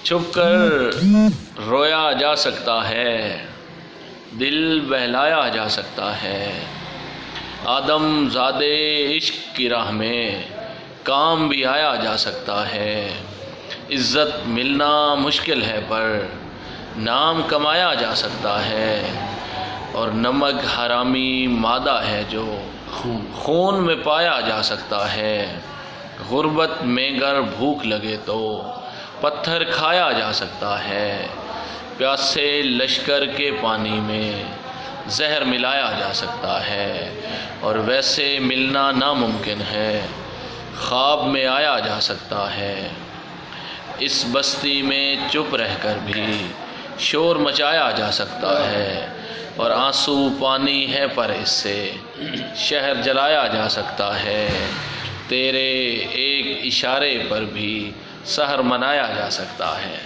छुप कर रोया जा सकता है, दिल बहलाया जा सकता है। आदम ज़ादे इश्क की राह में काम भी आया जा सकता है। इज़्ज़त मिलना मुश्किल है पर नाम कमाया जा सकता है। और नमक हरामी मादा है जो खून में पाया जा सकता है। गुर्बत में अगर भूख लगे तो पत्थर खाया जा सकता है। प्यासे लश्कर के पानी में जहर मिलाया जा सकता है। और वैसे मिलना नामुमकिन है, ख्वाब में आया जा सकता है। इस बस्ती में चुप रहकर भी शोर मचाया जा सकता है। और आंसू पानी है पर इससे शहर जलाया जा सकता है। तेरे एक इशारे पर भी सहर मनाया जा सकता है।